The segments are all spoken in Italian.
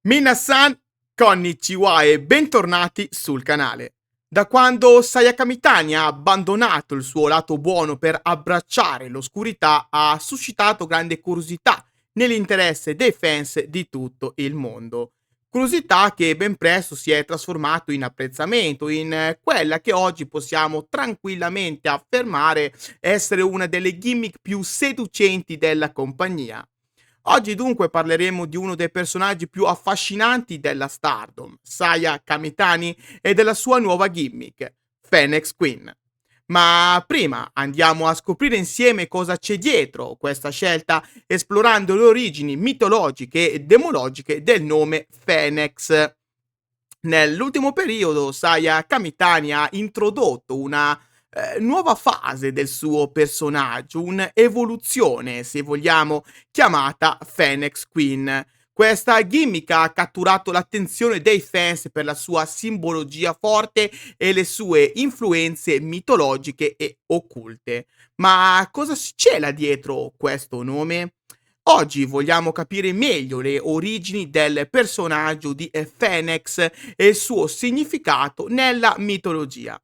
Minasan, konnichiwa e bentornati sul canale. Da quando Sayaka Mitani ha abbandonato il suo lato buono per abbracciare l'oscurità, ha suscitato grande curiosità nell'interesse dei fans di tutto il mondo. Curiosità che ben presto si è trasformato in apprezzamento, in quella che oggi possiamo tranquillamente affermare essere una delle gimmick più seducenti della compagnia. Oggi dunque parleremo di uno dei personaggi più affascinanti della Stardom, Saya Kamitani, e della sua nuova gimmick, Phoenix Queen. Ma prima andiamo a scoprire insieme cosa c'è dietro questa scelta, esplorando le origini mitologiche e demologiche del nome Phoenix. Nell'ultimo periodo Saya Kamitani ha introdotto una nuova fase del suo personaggio, un'evoluzione, se vogliamo, chiamata Phoenix Queen. Questa gimmick ha catturato l'attenzione dei fans per la sua simbologia forte e le sue influenze mitologiche e occulte. Ma cosa si cela dietro questo nome? Oggi vogliamo capire meglio le origini del personaggio di Phoenix e il suo significato nella mitologia.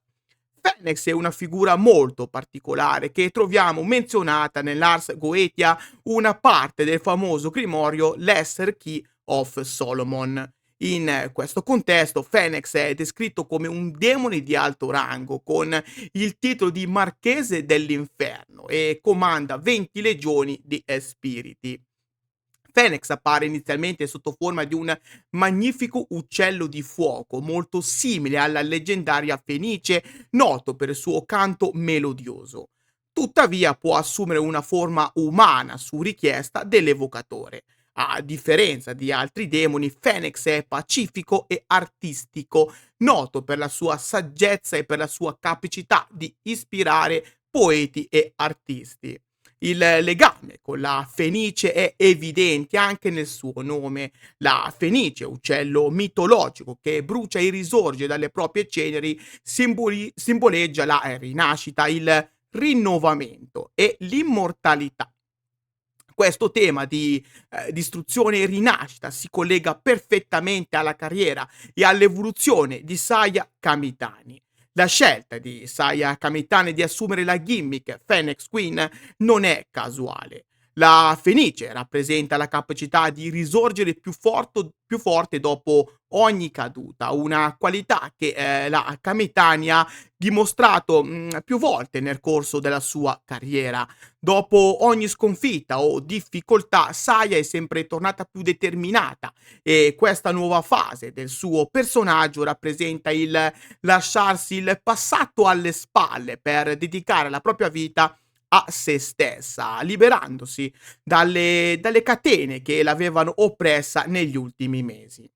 Phoenix è una figura molto particolare che troviamo menzionata nell'Ars Goetia, una parte del famoso grimorio Lesser Key of Solomon. In questo contesto, Phoenix è descritto come un demone di alto rango, con il titolo di Marchese dell'Inferno e comanda 20 legioni di spiriti. Phoenix appare inizialmente sotto forma di un magnifico uccello di fuoco, molto simile alla leggendaria Fenice, noto per il suo canto melodioso. Tuttavia può assumere una forma umana su richiesta dell'evocatore. A differenza di altri demoni, Phoenix è pacifico e artistico, noto per la sua saggezza e per la sua capacità di ispirare poeti e artisti. Il legame con la fenice è evidente anche nel suo nome. La fenice, uccello mitologico che brucia e risorge dalle proprie ceneri, simboleggia la rinascita, il rinnovamento e l'immortalità. Questo tema di distruzione e rinascita si collega perfettamente alla carriera e all'evoluzione di Saya Kamitani. La scelta di Saya Kamitani di assumere la gimmick Phoenix Queen non è casuale. La Fenice rappresenta la capacità di risorgere più forte dopo ogni caduta, una qualità che la Kamitani ha dimostrato più volte nel corso della sua carriera. Dopo ogni sconfitta o difficoltà, Saya è sempre tornata più determinata e questa nuova fase del suo personaggio rappresenta il lasciarsi il passato alle spalle per dedicare la propria vita a se stessa, liberandosi dalle catene che l'avevano oppressa negli ultimi mesi.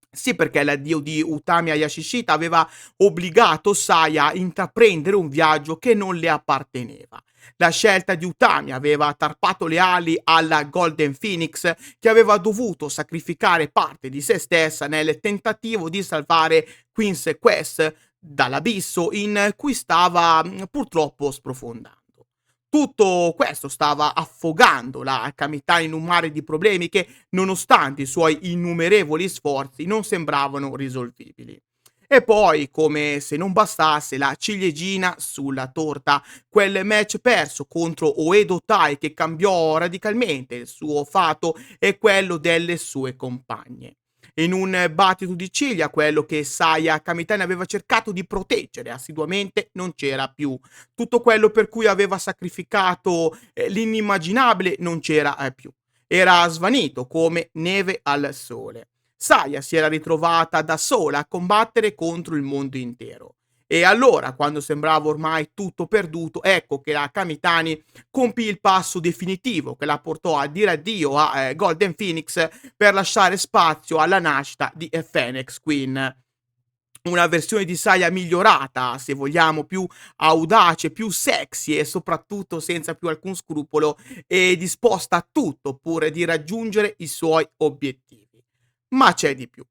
Sì, perché l'addio di Utami Hayashishita aveva obbligato Saya a intraprendere un viaggio che non le apparteneva. La scelta di Utami aveva tarpato le ali alla Golden Phoenix, che aveva dovuto sacrificare parte di se stessa nel tentativo di salvare Queen's Quest dall'abisso in cui stava purtroppo sprofondando. Tutto questo stava affogando la Kamitani in un mare di problemi che, nonostante i suoi innumerevoli sforzi, non sembravano risolvibili. E poi, come se non bastasse, la ciliegina sulla torta, quel match perso contro Oedo Tai che cambiò radicalmente il suo fato e quello delle sue compagne. In un battito di ciglia, quello che Saya Kamitani aveva cercato di proteggere assiduamente non c'era più. Tutto quello per cui aveva sacrificato l'inimmaginabile non c'era più. Era svanito come neve al sole. Saya si era ritrovata da sola a combattere contro il mondo intero. E allora, quando sembrava ormai tutto perduto, ecco che la Kamitani compì il passo definitivo che la portò a dire addio a Golden Phoenix per lasciare spazio alla nascita di Phoenix Queen. Una versione di Saya migliorata, se vogliamo, più audace, più sexy e soprattutto senza più alcun scrupolo e disposta a tutto pur di raggiungere i suoi obiettivi. Ma c'è di più.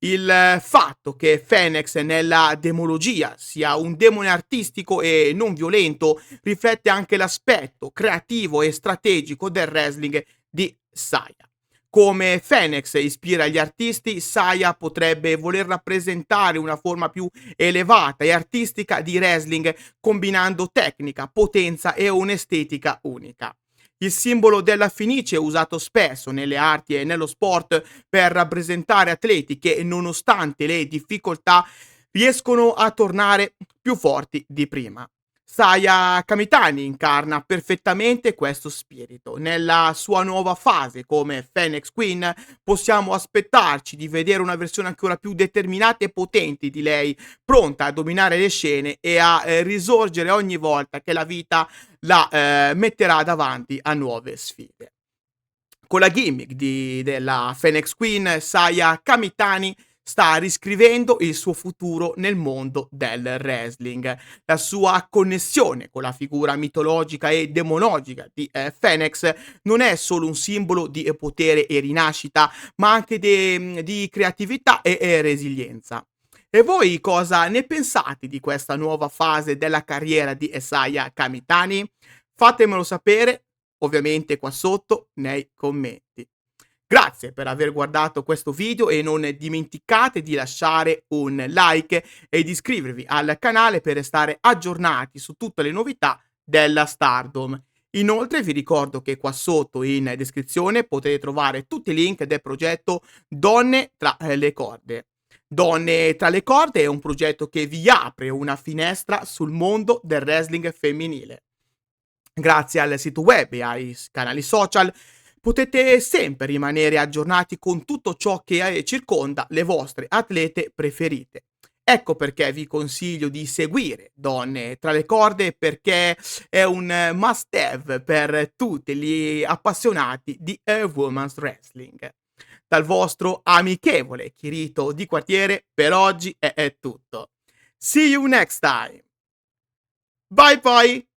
Il fatto che Phoenix nella demologia sia un demone artistico e non violento riflette anche l'aspetto creativo e strategico del wrestling di Saya. Come Phoenix ispira gli artisti, Saya potrebbe voler rappresentare una forma più elevata e artistica di wrestling, combinando tecnica, potenza e un'estetica unica. Il simbolo della Fenice è usato spesso nelle arti e nello sport per rappresentare atleti che, nonostante le difficoltà, riescono a tornare più forti di prima. Saya Kamitani incarna perfettamente questo spirito. Nella sua nuova fase come Phoenix Queen possiamo aspettarci di vedere una versione ancora più determinata e potente di lei, pronta a dominare le scene e a risorgere ogni volta che la vita la metterà davanti a nuove sfide. Con la gimmick della Phoenix Queen, Saya Kamitani sta riscrivendo il suo futuro nel mondo del wrestling. La sua connessione con la figura mitologica e demonologica di Phoenix non è solo un simbolo di potere e rinascita, ma anche di creatività e resilienza. E voi cosa ne pensate di questa nuova fase della carriera di Saya Kamitani? Fatemelo sapere, ovviamente qua sotto nei commenti. Grazie per aver guardato questo video e non dimenticate di lasciare un like e di iscrivervi al canale per restare aggiornati su tutte le novità della Stardom. Inoltre vi ricordo che qua sotto in descrizione potete trovare tutti i link del progetto Donne tra le corde. Donne tra le corde è un progetto che vi apre una finestra sul mondo del wrestling femminile. Grazie al sito web e ai canali social potete sempre rimanere aggiornati con tutto ciò che circonda le vostre atlete preferite. Ecco perché vi consiglio di seguire Donne tra le corde, perché è un must have per tutti gli appassionati di women's wrestling. Dal vostro amichevole Kirito di quartiere per oggi è tutto. See you next time. Bye bye!